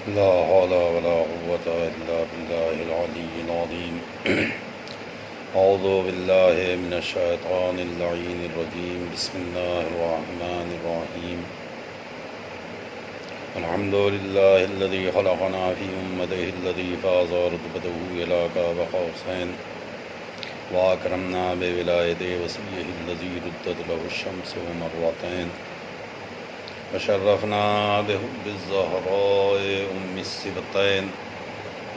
لا حول ولا قوة إلا بالله العلي العظيم. أعوذ بالله من الشيطان اللعين الرجيم. بسم الله الرحمن الرحيم. الحمد لله الذي خلقنا في أمته الذي فاز رتبته إلى قاب قوسين وأكرمنا بولاية وصيه الذي ردت له الشمس مرتين وشرفنا بحب الزهراء أم السبطين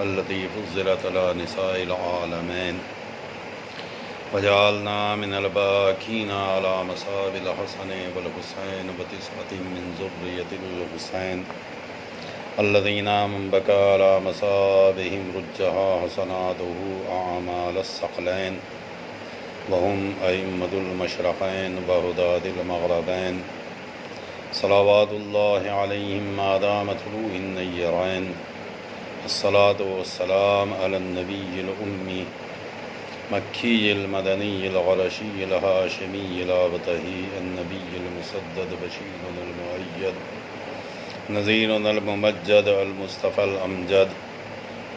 التي فضلت على نساء العالمين وجعلنا من الباكين على مصاب الحسن والحسين وتسعة من ذرية الحسين الذين من بكى على مصابهم رجها حسناته أعمال الثقلين وهم أئمة المشرقين وهداة المغربين صلوات الله عليهم ما دام طلوع النيرين. الصلاة والسلام على النبي الأمي مكي المدني الغرشي الهاشمي الأبتهي النبي المسدد بشير المؤيد نذير الممجد المصطفى الأمجد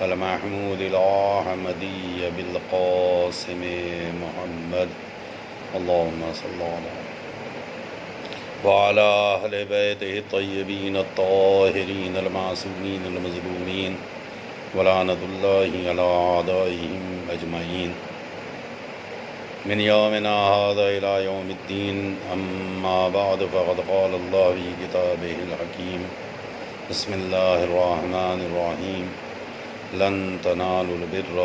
المحمود الأحمدي بالقاسم محمد. اللهم صل على وعلى أهل بيته الطيبين الطاهرين المعصومين المظلومين ولعنة الله على أعدائهم أجمعين من يومنا هذا إلى يوم الدين. أما بعد فقد قال الله في كتابه الحكيم. بسم الله الرحمن الرحيم. لن تنالوا البر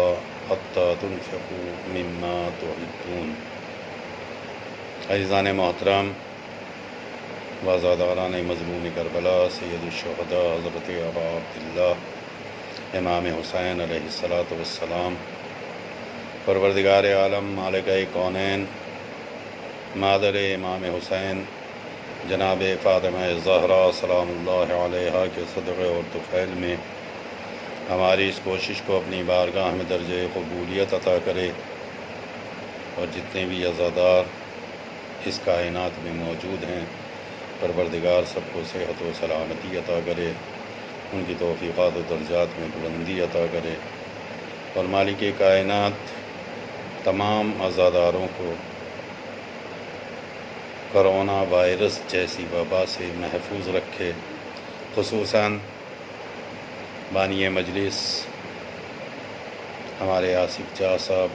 حتى تنفقوا مما تحبون. عزیزان محترم، وازاداران مظلوم کربلا، سید الشہداء حضرت ابا عبداللہ امام حسین علیہ السلام، پروردگار عالم مالکہ کونین، مادر امام حسین جناب فاطمہ زہرا سلام اللہ علیہا کے صدقے اور طفیل میں ہماری اس کوشش کو اپنی بارگاہ میں درجہ قبولیت عطا کرے، اور جتنے بھی عزادار اس کائنات میں موجود ہیں پروردگار سب کو صحت و سلامتی عطا کرے، ان کی توفیقات و درجات میں بلندی عطا کرے، اور مالک کائنات تمام عزاداروں کو کرونا وائرس جیسی وبا سے محفوظ رکھے. خصوصاً بانی مجلس ہمارے آصف جاہ صاحب،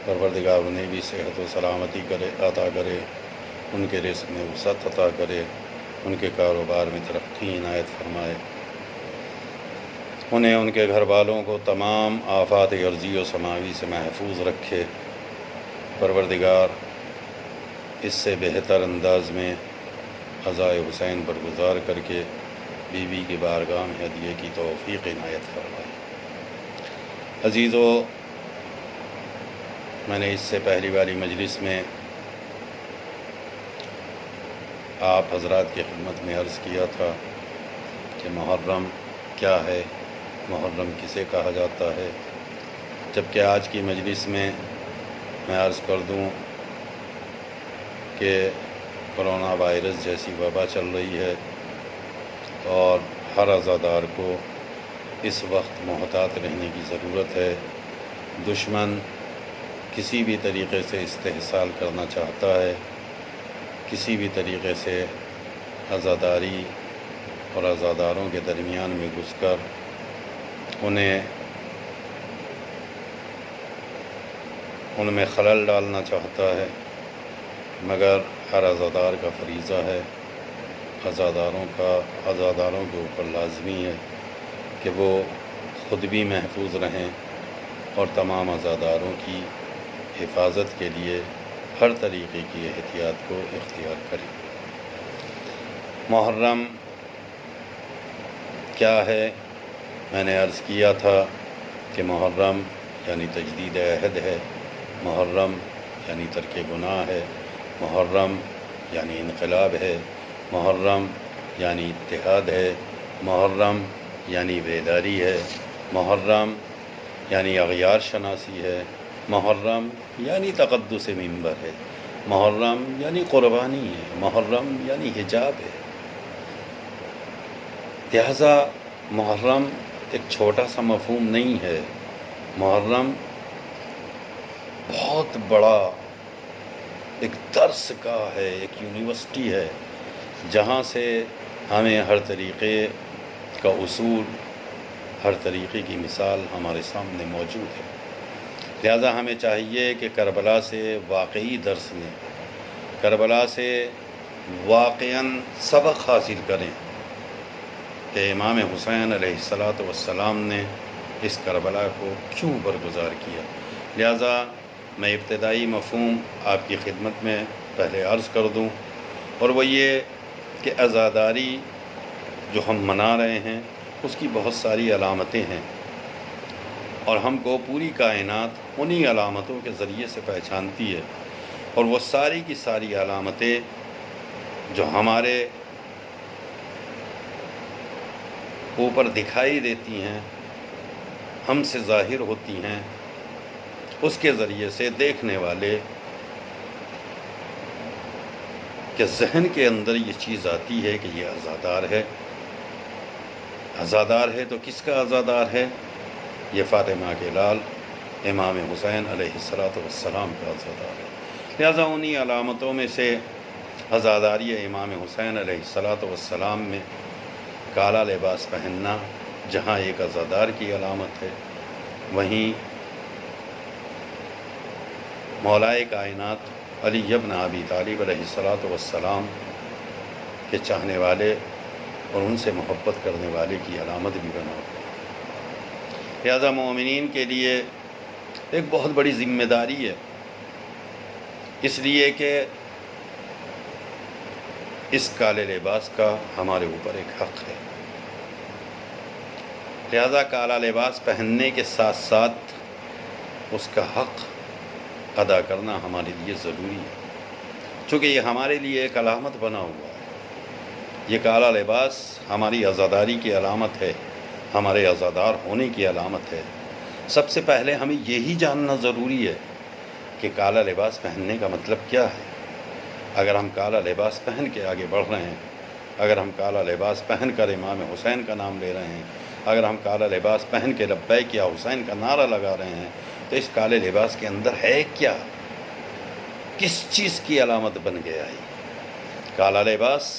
پروردگار انہیں بھی صحت و سلامتی عطا کرے، ان کے رزق میں وسعت عطا کرے، ان کے کاروبار میں ترقی عنایت فرمائے، انہیں ان کے گھر والوں کو تمام آفات ارضی و سماوی سے محفوظ رکھے. پروردگار اس سے بہتر انداز میں عزائے حسین پر گزار کر کے بی بی کی بارگاہ میں ہدیے کی توفیق عنایت فرمائے. عزیزو، میں نے اس سے پہلی والی مجلس میں آپ حضرات کی خدمت میں عرض کیا تھا کہ محرم کیا ہے، محرم کسے کہا جاتا ہے، جبکہ آج کی مجلس میں عرض کر دوں کہ کرونا وائرس جیسی وبا چل رہی ہے، اور ہر عزادار کو اس وقت محتاط رہنے کی ضرورت ہے. دشمن کسی بھی طریقے سے استحصال کرنا چاہتا ہے، کسی بھی طریقے سے عزاداری اور عزاداروں کے درمیان میں گھس کر ان میں خلل ڈالنا چاہتا ہے. مگر ہر عزادار کا فریضہ ہے، عزاداروں کے اوپر لازمی ہے کہ وہ خود بھی محفوظ رہیں اور تمام عزاداروں کی حفاظت کے لیے ہر طریقے کی احتیاط کو اختیار کریں. محرم کیا ہے؟ میں نے عرض کیا تھا کہ محرم یعنی تجدید عہد ہے، محرم یعنی ترک گناہ ہے، محرم یعنی انقلاب ہے، محرم یعنی اتحاد ہے، محرم یعنی بیداری ہے، محرم یعنی اغیار شناسی ہے، محرم یعنی تقدس منبر ہے، محرم یعنی قربانی ہے، محرم یعنی حجاب ہے. لہذا محرم ایک چھوٹا سا مفہوم نہیں ہے، محرم بہت بڑا ایک درس کا ہے، ایک یونیورسٹی ہے جہاں سے ہمیں ہر طریقے کا اصول، ہر طریقے کی مثال ہمارے سامنے موجود ہے۔ لہذا ہمیں چاہیے کہ کربلا سے واقعی درس لیں، کربلا سے واقعاً سبق حاصل کریں کہ امام حسین علیہ السلام نے اس کربلا کو کیوں برگزار کیا۔ لہذا میں ابتدائی مفہوم آپ کی خدمت میں پہلے عرض کر دوں، اور وہ یہ کہ عزاداری جو ہم منا رہے ہیں اس کی بہت ساری علامتیں ہیں، اور ہم کو پوری کائنات انہی علامتوں کے ذریعے سے پہچانتی ہے، اور وہ ساری کی ساری علامتیں جو ہمارے اوپر دکھائی دیتی ہیں، ہم سے ظاہر ہوتی ہیں، اس کے ذریعے سے دیکھنے والے کہ ذہن کے اندر یہ چیز آتی ہے کہ یہ عزادار ہے۔ عزادار ہے تو کس کا عزادار ہے؟ یہ فاطمہ کے لال امام حسین علیہ السلام کا عزادار ہے۔ لہذا انہی علامتوں میں سے عزاداری امام حسین علیہ السلام میں کالا لباس پہننا جہاں ایک عزادار کی علامت ہے، وہیں مولائے کائنات علی ابن ابی طالب علیہ السلام کے چاہنے والے اور ان سے محبت کرنے والے کی علامت بھی بنا ہوا۔ لہذا مومنین کے لیے ایک بہت بڑی ذمہ داری ہے، اس لیے کہ اس کالے لباس کا ہمارے اوپر ایک حق ہے۔ لہذا کالا لباس پہننے کے ساتھ ساتھ اس کا حق ادا کرنا ہمارے لیے ضروری ہے، چونکہ یہ ہمارے لیے ایک علامت بنا ہوا ہے۔ یہ کالا لباس ہماری عزاداری کی علامت ہے، ہمارے عزادار ہونے کی علامت ہے۔ سب سے پہلے ہمیں یہی جاننا ضروری ہے کہ کالا لباس پہننے کا مطلب کیا ہے۔ اگر ہم کالا لباس پہن کے آگے بڑھ رہے ہیں، اگر ہم کالا لباس پہن کر امام حسین کا نام لے رہے ہیں، اگر ہم کالا لباس پہن کے لبیک یا حسین کا نعرہ لگا رہے ہیں، تو اس کالے لباس کے اندر ہے کیا؟ کس چیز کی علامت بن گیا ہے؟ کالا لباس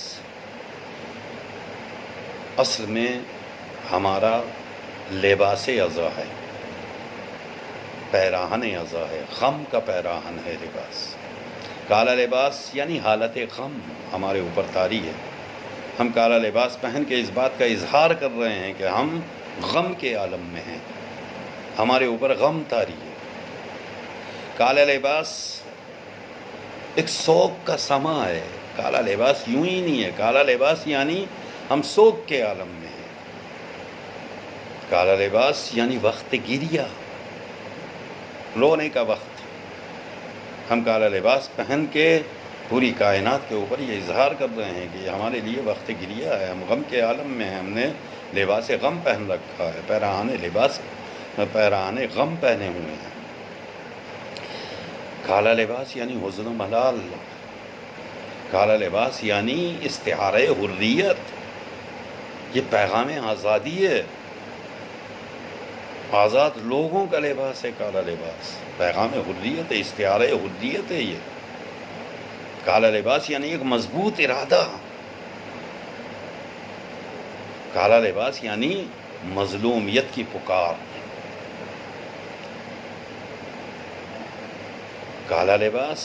اصل میں ہمارا لباس عزا ہے، پیراہن عزا ہے، غم کا پیراہن ہے لباس۔ کالا لباس یعنی حالت غم ہمارے اوپر طاری ہے۔ ہم کالا لباس پہن کے اس بات کا اظہار کر رہے ہیں کہ ہم غم کے عالم میں ہیں، ہمارے اوپر غم طاری ہے۔ کالا لباس ایک سوگ کا سما ہے، کالا لباس یوں ہی نہیں ہے۔ کالا لباس یعنی ہم سوگ کے عالم میں ہیں۔ کالا لباس یعنی وقت گریہ، رونے کا وقت۔ ہم کالا لباس پہن کے پوری کائنات کے اوپر یہ اظہار کر رہے ہیں کہ یہ ہمارے لیے وقت گریہ ہے، ہم غم کے عالم میں ہیں، ہم نے لباس غم پہن رکھا ہے، پیراہن غم پہنے ہوئے ہیں۔ کالا لباس یعنی حزن و ملال، کالا لباس یعنی استعارۂ حریت، یہ پیغام آزادی ہے، آزاد لوگوں کا لباس ہے کالا لباس، پیغام حریت ہے، استعارۂ حریت ہے یہ۔ کالا لباس یعنی ایک مضبوط ارادہ، کالا لباس یعنی مظلومیت کی پکار، کالا لباس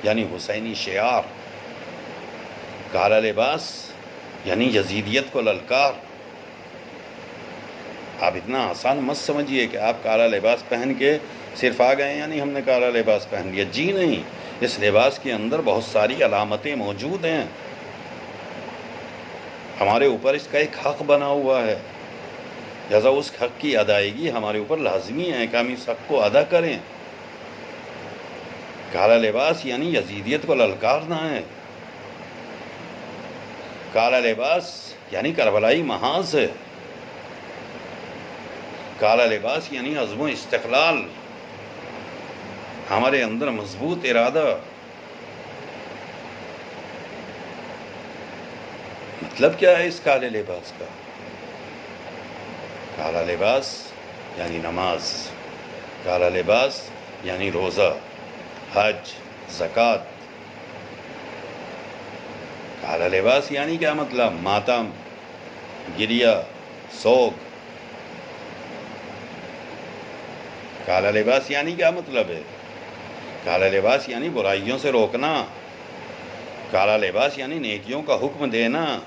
یعنی حسینی شعار، کالا لباس یعنی یزیدیت کو للکار۔ آپ اتنا آسان مت سمجھیے کہ آپ کالا لباس پہن کے صرف آ گئے یعنی ہم نے کالا لباس پہن لیا، جی نہیں، اس لباس کے اندر بہت ساری علامتیں موجود ہیں، ہمارے اوپر اس کا ایک حق بنا ہوا ہے، لہذا اس حق کی ادائیگی ہمارے اوپر لازمی ہے کہ ہم اس حق کو ادا کریں۔ کالا لباس یعنی یزیدیت کو للکارنا ہے، کالا لباس یعنی کربلائی محاذ ہے، کالا لباس یعنی عزم و استقلال، ہمارے اندر مضبوط ارادہ۔ مطلب کیا ہے اس کالے لباس کا؟ کالا لباس یعنی نماز، کالا لباس یعنی روزہ، حج، زکوٰۃ۔ کالا لباس یعنی کیا مطلب؟ ماتم، گریہ، سوگ۔ کالا لباس یعنی کیا مطلب ہے؟ کالا لباس یعنی برائیوں سے روکنا، کالا لباس یعنی نیکیوں کا حکم دینا۔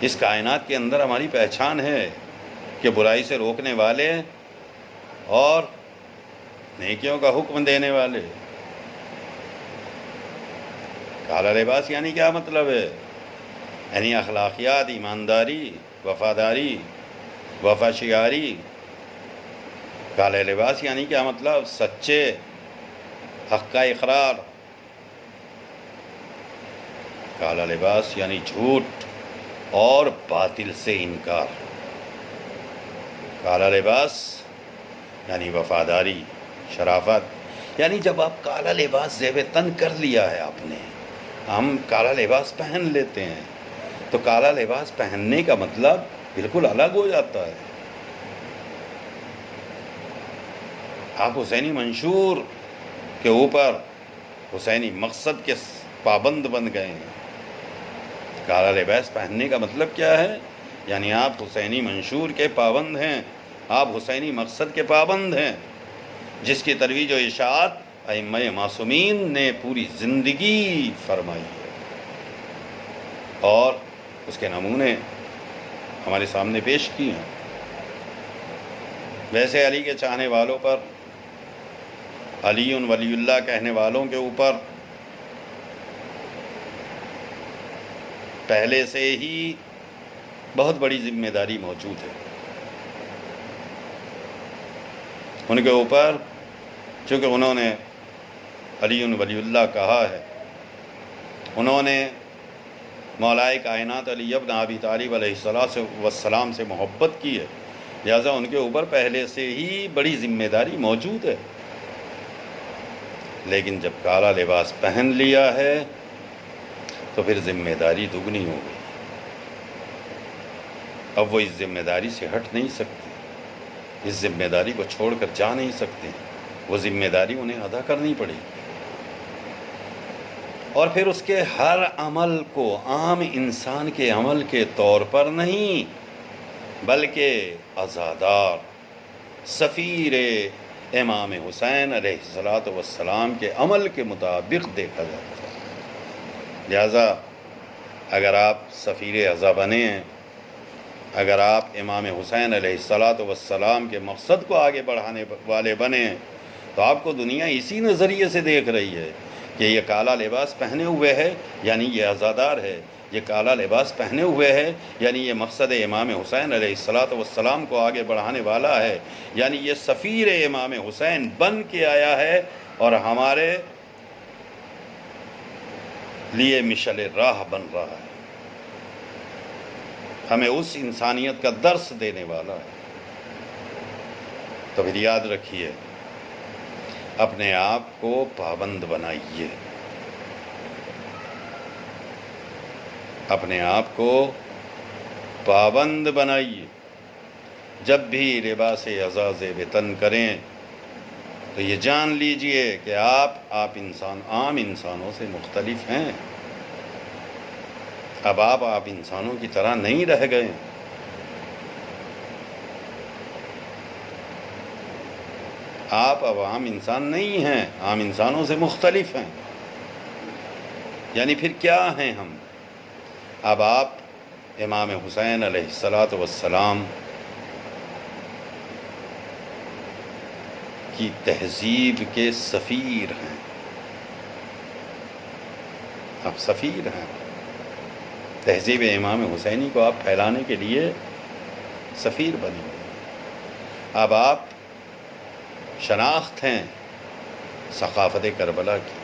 اس کائنات کے اندر ہماری پہچان ہے کہ برائی سے روکنے والے اور نیکیوں کا حکم دینے والے۔ کالا لباس یعنی کیا مطلب ہے؟ یعنی اخلاقیات، ایمانداری، وفاداری، وفاشیاری۔ کالا لباس یعنی کیا مطلب؟ سچے، حق کا اقرار۔ کالا لباس یعنی جھوٹ اور باطل سے انکار۔ کالا لباس یعنی وفاداری، شرافت۔ یعنی جب آپ کالا لباس زیب تن کر لیا ہے آپ نے، ہم کالا لباس پہن لیتے ہیں، تو کالا لباس پہننے کا مطلب بالکل الگ ہو جاتا ہے۔ آپ حسینی منشور کے اوپر حسینی مقصد کے پابند بن گئے ہیں۔ کالا لباس پہننے کا مطلب کیا ہے؟ یعنی آپ حسینی منشور کے پابند ہیں، آپ حسینی مقصد کے پابند ہیں، جس کی ترویج و اشاعت ائمہ معصومین نے پوری زندگی فرمائی ہے، اور اس کے نمونے ہمارے سامنے پیش کیے ہیں۔ ویسے علی کے چاہنے والوں پر، علی ولی اللہ کہنے والوں کے اوپر پہلے سے ہی بہت بڑی ذمہ داری موجود ہے۔ ان کے اوپر چونکہ انہوں نے علی ولی اللہ کہا ہے، انہوں نے مولائے کائنات علی ابن ابی طالب علیہ السلام سے محبت کی ہے، لہذا ان کے اوپر پہلے سے ہی بڑی ذمہ داری موجود ہے۔ لیکن جب کالا لباس پہن لیا ہے تو پھر ذمہ داری دگنی ہو گئی۔ اب وہ اس ذمہ داری سے ہٹ نہیں سکتے، اس ذمہ داری کو چھوڑ کر جا نہیں سکتے، وہ ذمہ داری انہیں ادا کرنی پڑے گی۔ اور پھر اس کے ہر عمل کو عام انسان کے عمل کے طور پر نہیں، بلکہ عزادار سفیر امام حسین علیہ السلام کے عمل کے مطابق دیکھا جاتا ہے۔ لہذا اگر آپ سفیر عزا بنے ہیں، اگر آپ امام حسین علیہ السلام کے مقصد کو آگے بڑھانے والے بنے ہیں، تو آپ کو دنیا اسی نظریے سے دیکھ رہی ہے کہ یہ کالا لباس پہنے ہوئے ہے یعنی یہ عزادار ہے، یہ کالا لباس پہنے ہوئے ہے یعنی یہ مقصد امام حسین علیہ السلام کو آگے بڑھانے والا ہے، یعنی یہ سفیر امام حسین بن کے آیا ہے اور ہمارے لیے مشعل راہ بن رہا ہے، ہمیں اس انسانیت کا درس دینے والا ہے۔ تو پھر یاد رکھیے، اپنے آپ کو پابند بنائیے، اپنے آپ کو پابند بنائیے۔ جب بھی لباس عزا زیب تن کریں تو یہ جان لیجئے کہ آپ انسان عام انسانوں سے مختلف ہیں۔ اب آپ انسانوں کی طرح نہیں رہ گئے، آپ اب عام انسان نہیں ہیں، عام انسانوں سے مختلف ہیں۔ یعنی پھر کیا ہیں ہم؟ اب آپ امام حسین علیہ السلام کی تہذیب کے سفیر ہیں، آپ سفیر ہیں، تہذیب امام حسینی کو آپ پھیلانے کے لیے سفیر بنے ہوئے۔ اب آپ شناخت ہیں ثقافت کربلا کی،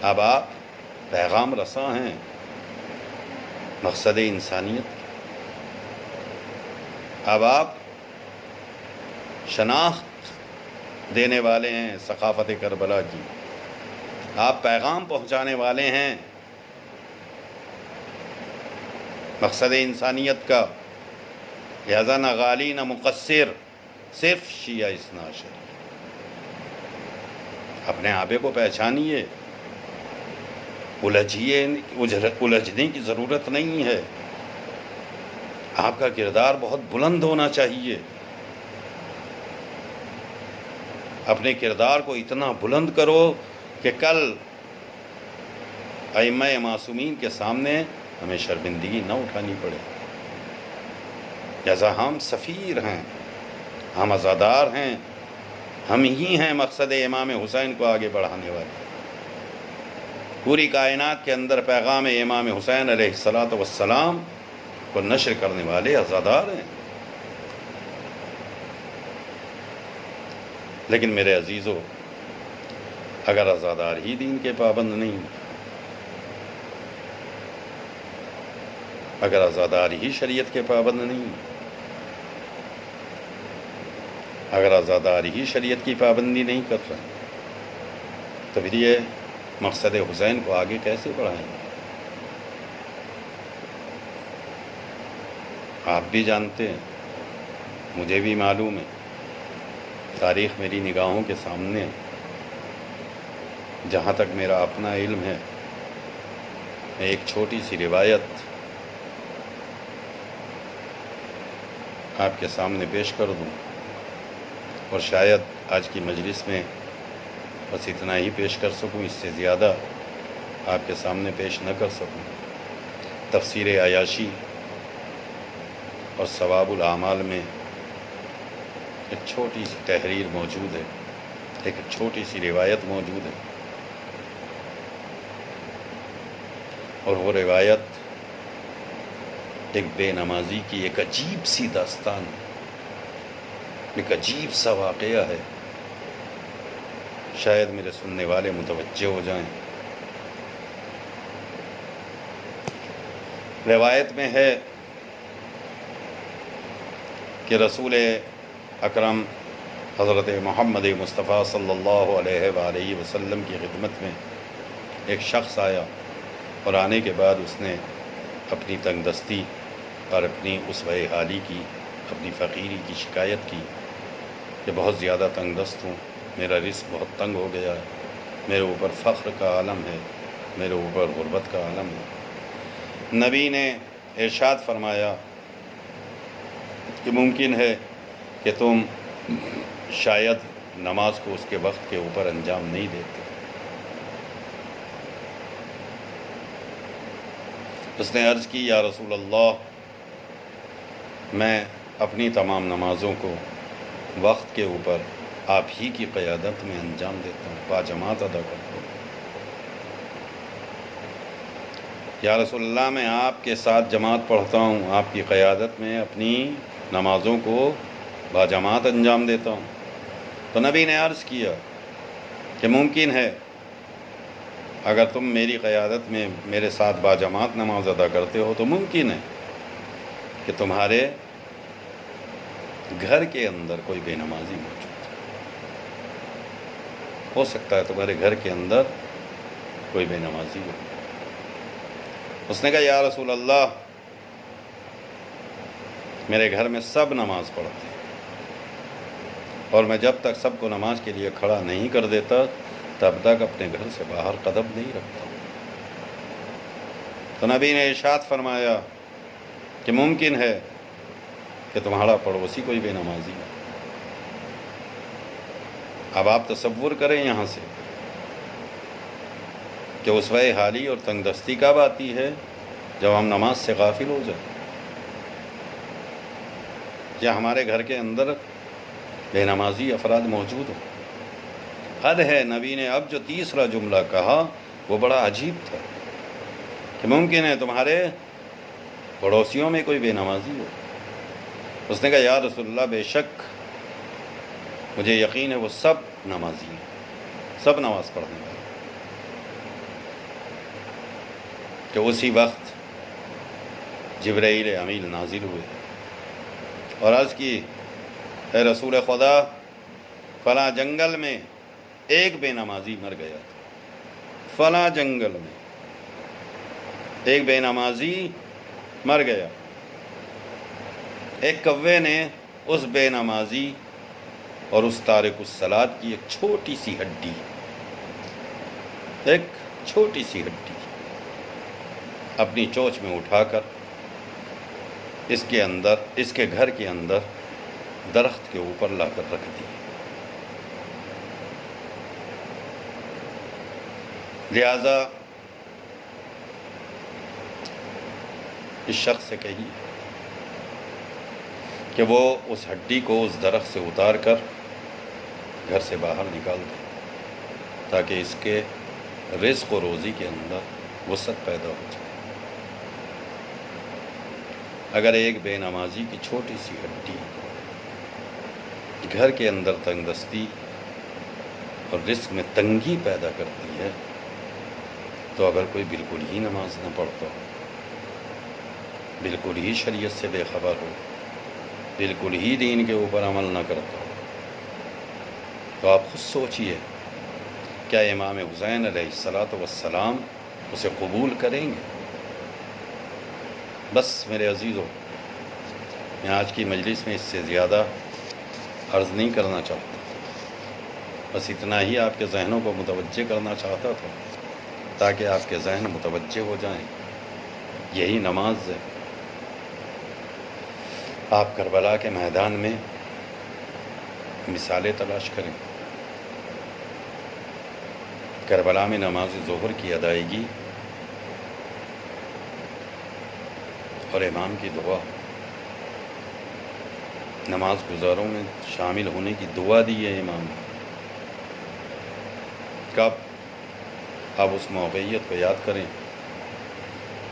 اب آپ پیغام رساں ہیں مقصد انسانیت کی، اب آپ شناخت دینے والے ہیں ثقافت کربلا کی، آپ پیغام پہنچانے والے ہیں مقصد انسانیت کا، لہذا نہ غالی نہ مقصر، صرف شیعہ اثنا عشری۔ اپنے آبے کو پہچانیے، الجھنے کی ضرورت نہیں ہے۔ آپ کا کردار بہت بلند ہونا چاہیے، اپنے کردار کو اتنا بلند کرو کہ کل ائمہ معصومین کے سامنے ہمیں شرمندگی نہ اٹھانی پڑے۔ جیسا ہم سفیر ہیں، ہم عزادار ہیں، ہم ہی ہیں مقصد امام حسین کو آگے بڑھانے والے۔ پوری کائنات کے اندر پیغام امام حسین علیہ السلام کو نشر کرنے والے عزادار ہیں۔ لیکن میرے عزیزو، اگر عزادار ہی دین کے پابند نہیں، اگر عزادار ہی شریعت کے پابند نہیں، اگر عزادار ہی شریعت کی پابندی نہیں کر رہے، تو پھر یہ مقصد حسین کو آگے کیسے بڑھائیں گے؟ آپ بھی جانتے ہیں، مجھے بھی معلوم ہے، تاریخ میری نگاہوں کے سامنے ہے۔ جہاں تک میرا اپنا علم ہے، میں ایک چھوٹی سی روایت آپ کے سامنے پیش کر دوں، اور شاید آج کی مجلس میں بس اتنا ہی پیش کر سکوں، اس سے زیادہ آپ کے سامنے پیش نہ کر سکوں۔ تفسیر عیاشی اور ثواب الاعمال میں ایک چھوٹی سی تحریر موجود ہے، ایک چھوٹی سی روایت موجود ہے، اور وہ روایت ایک بے نمازی کی ایک عجیب سی داستان ہے، ایک عجیب سا واقعہ ہے۔ شاید میرے سننے والے متوجہ ہو جائیں۔ روایت میں ہے کہ رسول اکرم حضرت محمد مصطفیٰ صلی اللہ علیہ وآلہ وسلم کی خدمت میں ایک شخص آیا، اور آنے کے بعد اس نے اپنی تنگ دستی اور اپنی اسوہ حالی کی، اپنی فقیری کی شکایت کی کہ بہت زیادہ تنگ دست ہوں، میرا رزق بہت تنگ ہو گیا ہے، میرے اوپر فقر کا عالم ہے، میرے اوپر غربت کا عالم ہے۔ نبی نے ارشاد فرمایا کہ ممکن ہے کہ تم شاید نماز کو اس کے وقت کے اوپر انجام نہیں دیتے۔ اس نے عرض کی، یا رسول اللہ، میں اپنی تمام نمازوں کو وقت کے اوپر آپ ہی کی قیادت میں انجام دیتا ہوں، باجماعت ادا کرتا ہوں۔ یا رسول اللہ، میں آپ کے ساتھ جماعت پڑھتا ہوں، آپ کی قیادت میں اپنی نمازوں کو باجماعت انجام دیتا ہوں۔ تو نبی نے عرض کیا کہ ممکن ہے اگر تم میری قیادت میں میرے ساتھ باجماعت نماز ادا کرتے ہو تو ممکن ہے کہ تمہارے گھر کے اندر کوئی بے نمازی موجود ہو سکتا ہے تمہارے گھر کے اندر کوئی بے نمازی ہو۔ اس نے کہا، یا رسول اللہ، میرے گھر میں سب نماز پڑھتے ہیں، اور میں جب تک سب کو نماز کے لیے کھڑا نہیں کر دیتا تب تک اپنے گھر سے باہر قدم نہیں رکھتا۔ تو نبی نے ارشاد فرمایا کہ ممکن ہے کہ تمہارا پڑوسی کوئی بے نمازی ہے۔ اب آپ تصور کریں یہاں سے کہ اسوہ حالی اور تنگ دستی کب آتی ہے؟ جب ہم نماز سے غافل ہو جائیں، یا ہمارے گھر کے اندر بے نمازی افراد موجود ہوں۔ حد ہے، نبی نے اب جو تیسرا جملہ کہا وہ بڑا عجیب تھا کہ ممکن ہے تمہارے پڑوسیوں میں کوئی بے نمازی ہو۔ اس نے کہا، یا رسول اللہ، بے شک مجھے یقین ہے وہ سب نمازی ہیں، سب نماز پڑھنے والے۔ کہ اسی وقت جبرائیل امین نازل ہوئے اور عرض کی، اے رسول خدا، فلاں جنگل میں ایک بے نمازی مر گیا تھا، فلاں جنگل میں ایک بے نمازی مر گیا۔ ایک کوے نے اس بے نمازی اور اس تارک الصلاۃ کی ایک چھوٹی سی ہڈی اپنی چونچ میں اٹھا کر اس کے گھر کے اندر درخت کے اوپر لا کر رکھ دی۔ لہذا اس شخص سے کہیے کہ وہ اس ہڈی کو اس درخت سے اتار کر گھر سے باہر نکال دے تاکہ اس کے رزق و روزی کے اندر وسعت پیدا ہو جائے۔ اگر ایک بے نمازی کی چھوٹی سی ہڈی گھر کے اندر تنگ دستی اور رزق میں تنگی پیدا کرتی ہے تو اگر کوئی بالکل ہی نماز نہ پڑھتا ہو، بالکل ہی شریعت سے بے خبر ہو، بالکل ہی دین کے اوپر عمل نہ کرتا ہو، تو آپ خود سوچئے کیا امام حسین علیہ السلام اسے قبول کریں گے؟ بس میرے عزیزو، میں آج کی مجلس میں اس سے زیادہ عرض نہیں کرنا چاہتا، بس اتنا ہی آپ کے ذہنوں کو متوجہ کرنا چاہتا تھا تاکہ آپ کے ذہن متوجہ ہو جائیں۔ یہی نماز ہے۔ آپ کربلا کے میدان میں مثالیں تلاش کریں۔ کربلا میں نماز ظہر کی ادائیگی اور امام کی دعا، نماز گزاروں میں شامل ہونے کی دعا دی ہے امام نے۔ کب؟ آپ اس موقعیت کو یاد کریں۔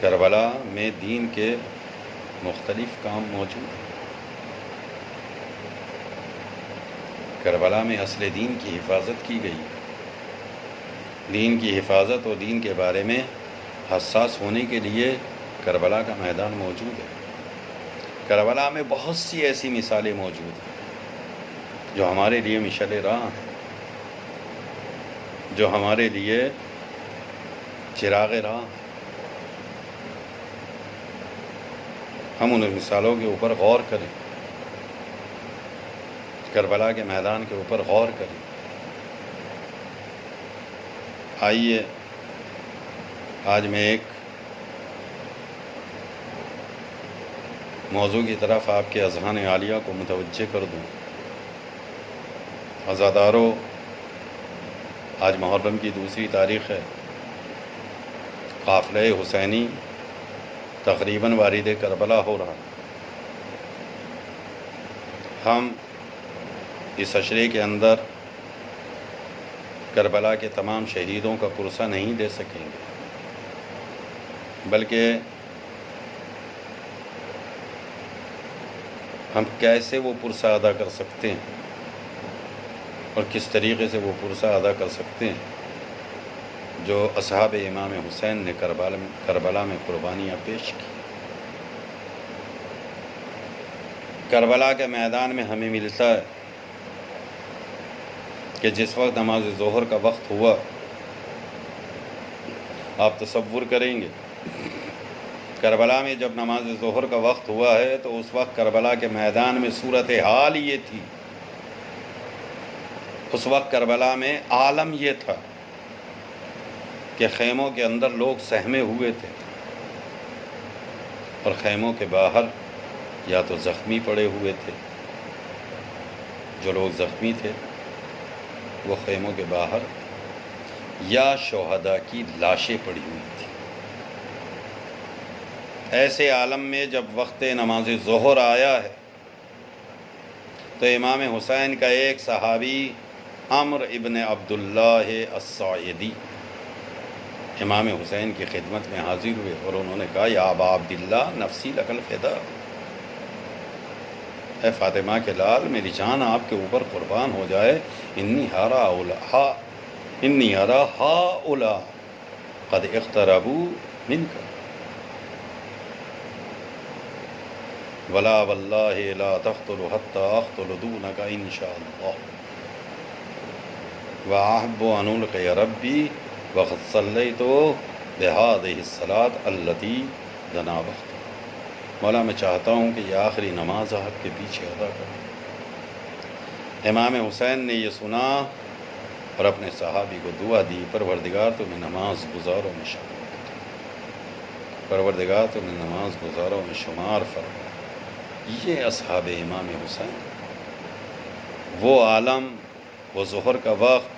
کربلا میں دین کے مختلف کام موجود ہیں۔ کربلا میں اصل دین کی حفاظت کی گئی۔ دین کی حفاظت اور دین کے بارے میں حساس ہونے کے لیے کربلا کا میدان موجود ہے۔ کربلا میں بہت سی ایسی مثالیں موجود ہیں جو ہمارے لیے مشعل راہ ہیں، جو ہمارے لیے چراغ راہ ہیں۔ ہم ان مثالوں کے اوپر غور کریں، کربلا کے میدان کے اوپر غور کریں۔ آئیے آج میں ایک موضوع کی طرف آپ کے اذہان عالیہ کو متوجہ کر دوں۔ عزادارو، آج محرم کی 2 تاریخ ہے۔ قافلہ حسینی تقریباً وارد کربلا ہو رہا ہے۔ ہم اس عشرے کے اندر کربلا کے تمام شہیدوں کا پرسہ نہیں دے سکیں گے، بلکہ ہم کیسے وہ پرسہ ادا کر سکتے ہیں اور کس طریقے سے وہ پرسہ ادا کر سکتے ہیں جو اصحاب امام حسین نے کربلا میں قربانیاں پیش کی۔ کربلا کے میدان میں ہمیں ملتا ہے کہ جس وقت نماز ظہر کا وقت ہوا، آپ تصور کریں گے کربلا میں جب نماز ظہر کا وقت ہوا ہے تو اس وقت کربلا کے میدان میں صورتحال یہ تھی، اس وقت کربلا میں عالم یہ تھا کہ خیموں کے اندر لوگ سہمے ہوئے تھے اور خیموں کے باہر یا تو زخمی پڑے ہوئے تھے، جو لوگ زخمی تھے وہ خیموں کے باہر، یا شہداء کی لاشیں پڑی ہوئی تھیں۔ ایسے عالم میں جب وقت نماز ظہر آیا ہے تو امام حسین کا ایک صحابی عمرو ابن عبداللہ الصاعدی امام حسین کی خدمت میں حاضر ہوئے اور انہوں نے کہا، یا ابا عبداللہ نفسی لک الفدا، اے فاطمہ کے لال، میری جان آپ کے اوپر قربان ہو جائے، انی ارا ہؤلاء قد اقتربوا منک ولا واللہ لا تقتل حتی اقتل دونک انشاء اللہ واحب ان القی ربی وقد صلیت بہذہ الصلاۃ التی دنا وقت۔ مولا میں چاہتا ہوں کہ یہ آخری نماز آپ کے پیچھے ادا کروں۔ امام حسین نے یہ سنا اور اپنے صحابی کو دعا دی، پروردگار تمہیں نماز گزاروں میں شامل کر، پروردگار تمہیں نماز گزاروں میں شمار فرما۔ یہ اصحاب امام حسین، وہ عالم، وہ ظہر کا وقت،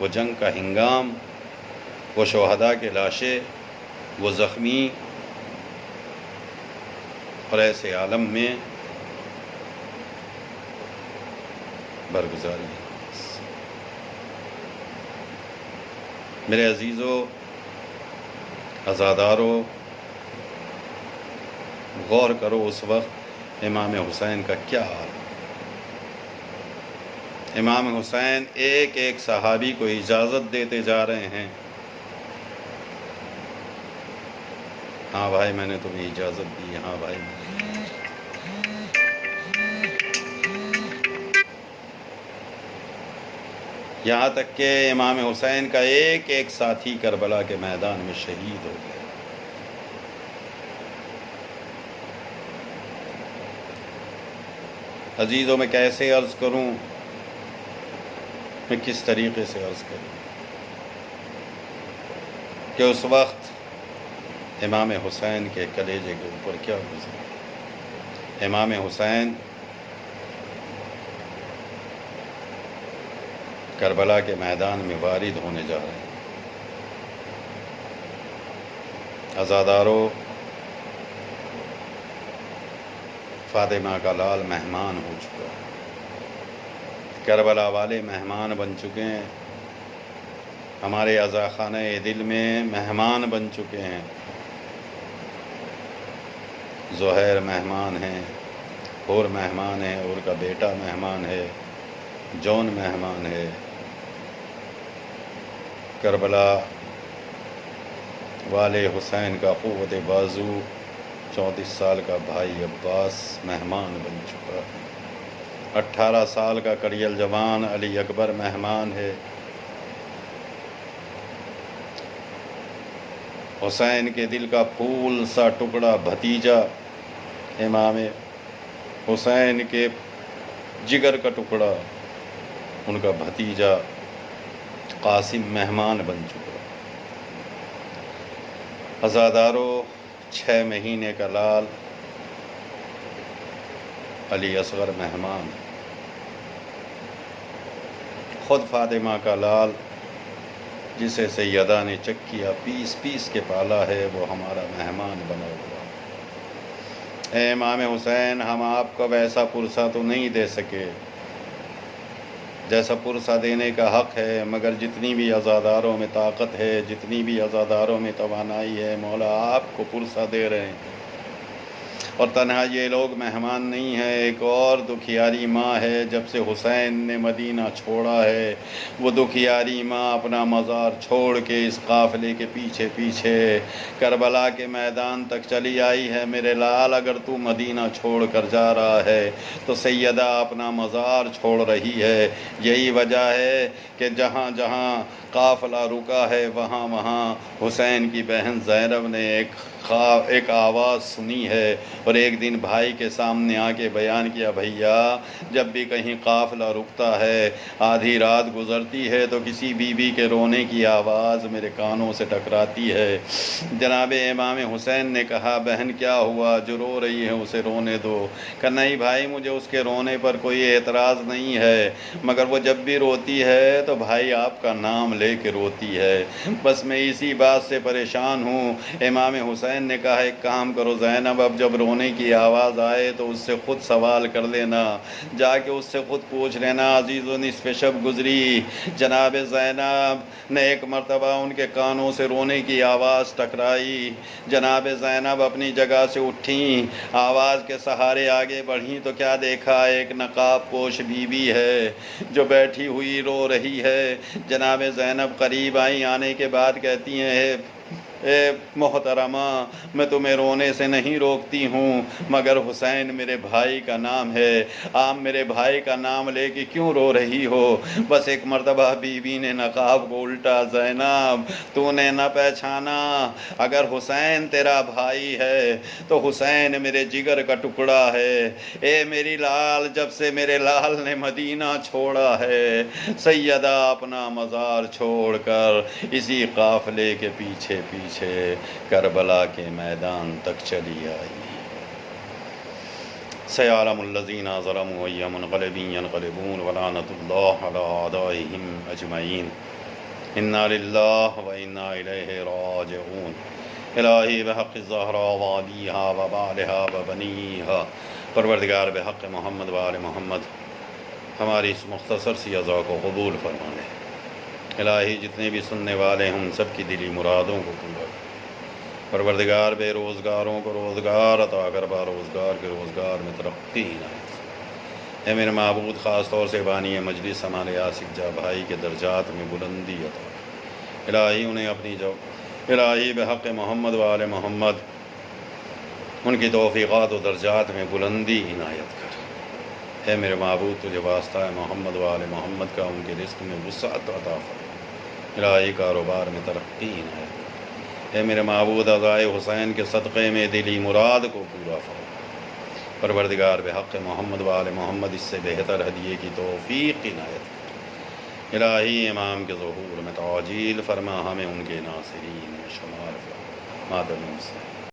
وہ جنگ کا ہنگام، وہ شہداء کے لاشیں، وہ زخمی، اور ایسے عالم میں برگزاری نماز۔ میرے عزیزو، عزادارو، غور کرو اس وقت امام حسین کا کیا حال۔ امام حسین ایک ایک صحابی کو اجازت دیتے جا رہے ہیں، ہاں بھائی میں نے تمہیں اجازت دی، ہاں بھائی یہاں تک کہ امام حسین کا ایک ایک ساتھی کربلا کے میدان میں شہید ہو گیا۔ عزیزوں میں کیسے عرض کروں، میں کس طریقے سے عرض کروں کہ اس وقت امام حسین کے کلیجے کے اوپر کیا گزرا۔ امام حسین کربلا کے میدان میں وارد ہونے جا رہے ہیں۔ عزادارو، فاطمہ کا لال مہمان ہو چکا ہے، کربلا والے مہمان بن چکے ہیں، ہمارے عزاخانہ دل میں مہمان بن چکے ہیں۔ زہیر مہمان ہیں، حور مہمان ہے، حور کا بیٹا مہمان ہے، جون مہمان ہے، کربلا والے حسین کا قوت بازو 34 سال کا بھائی عباس مہمان بن چکا ہے، 18 سال کا کڑیل جوان علی اکبر مہمان ہے، حسین کے دل کا پھول سا ٹکڑا بھتیجا، امام حسین کے جگر کا ٹکڑا، ان کا بھتیجا قاسم مہمان بن چکا۔ عزادارو، 6 مہینے کا لال علی اصغر مہمان، خود فاطمہ کا لال جسے سیدہ نے چکیا پیس پیس کے پالا ہے، وہ ہمارا مہمان بنا ہوا۔ اے امام حسین، ہم آپ کو ویسا پرسہ تو نہیں دے سکے جیسا پرسہ دینے کا حق ہے، مگر جتنی بھی عزاداروں میں طاقت ہے، جتنی بھی عزاداروں میں توانائی ہے، مولا آپ کو پرسہ دے رہے ہیں۔ اور تنہا یہ لوگ مہمان نہیں ہیں، ایک اور دکھیاری ماں ہے، جب سے حسین نے مدینہ چھوڑا ہے، وہ دکھیاری ماں اپنا مزار چھوڑ کے اس قافلے کے پیچھے پیچھے کربلا کے میدان تک چلی آئی ہے۔ میرے لال، اگر تو مدینہ چھوڑ کر جا رہا ہے تو سیدہ اپنا مزار چھوڑ رہی ہے۔ یہی وجہ ہے کہ جہاں جہاں قافلہ رکا ہے وہاں وہاں حسین کی بہن زینب نے ایک آواز سنی ہے، اور ایک دن بھائی کے سامنے آ کے بیان کیا، بھیا جب بھی کہیں قافلہ رکتا ہے، آدھی رات گزرتی ہے تو کسی بیوی کے رونے کی آواز میرے کانوں سے ٹکراتی ہے۔ جناب امام حسین نے کہا، بہن کیا ہوا، جو رو رہی ہے اسے رونے دو۔ کہ نہیں بھائی، مجھے اس کے رونے پر کوئی اعتراض نہیں ہے، مگر وہ جب بھی روتی ہے تو بھائی آپ کا نام لے کے روتی ہے، بس میں اسی بات سے پریشان ہوں۔ امام حسین نے کہا، ایک کام کرو زینب، اب جب رونے کی آواز آئے تو اس سے خود سوال کر لینا، جا کے اس سے خود پوچھ لینا، عزیز و نصف شب گزری، جناب زینب نے ایک مرتبہ ان کے کانوں سے رونے کی آواز ٹکرائی، جناب زینب اپنی جگہ سے اٹھیں، آواز کے سہارے آگے بڑھیں تو کیا دیکھا، ایک نقاب پوش بیوی ہے جو بیٹھی ہوئی رو رہی ہے۔ جناب زینب قریب آئیں، آنے کے بعد کہتی ہیں، اے محترمہ، میں تمہیں رونے سے نہیں روکتی ہوں، مگر حسین میرے بھائی کا نام ہے، آپ میرے بھائی کا نام لے کے کیوں رو رہی ہو؟ بس ایک مرتبہ بی بی نے نقاب کو الٹا، زینب تو نے نہ پہچانا، اگر حسین تیرا بھائی ہے تو حسین میرے جگر کا ٹکڑا ہے، اے میری لال، جب سے میرے لال نے مدینہ چھوڑا ہے، سیدہ اپنا مزار چھوڑ کر اسی قافلے کے پیچھے پیچھے کربلا کے میدان تک چلی آئی۔ سیعلم الذین ظلموا ای منقلب ینقلبون ولعنۃ اللہ علی اعدائہم اجمعین۔ انا للہ و انا الیہ راجعون۔ الہی بحق الزہراء وعلیہا وبالہا وبنیہا، پروردگار بحق محمد وآل محمد ہماری اس مختصر سی عزا کو قبول فرما لے۔ الہی جتنے بھی سننے والے ہیں ان سب کی دلی مرادوں کو پورا کر۔ پروردگار بے روزگاروں کو روزگار عطا کر، با روزگار کے روزگار میں ترقی عنایت۔ اے میرے معبود، خاص طور سے بانی مجلس ہمارے آصف جاں بھائی کے درجات میں بلندی عطا کر۔ الہی انہیں اپنی الہی بحق محمد وآل محمد ان کی توفیقات و درجات میں بلندی عنایت کر۔ اے میرے معبود، تجھے واسطہ ہے محمد وآل محمد کا، ان کے رزق میں وسعت عطا فرما۔ الہی کاروبار میں ترقی عنایت کر۔ اے میرے معبود، عزائے حسین کے صدقے میں دلی مراد کو پورا فرما۔ پروردگار بحق محمد وآل محمد اس سے بہتر ہدیے کی توفیق عنایت کر۔ الہی امام کے ظہور میں تعجیل فرما، ہمیں ان کے ناصرین میں شمار فرما۔ مادر سے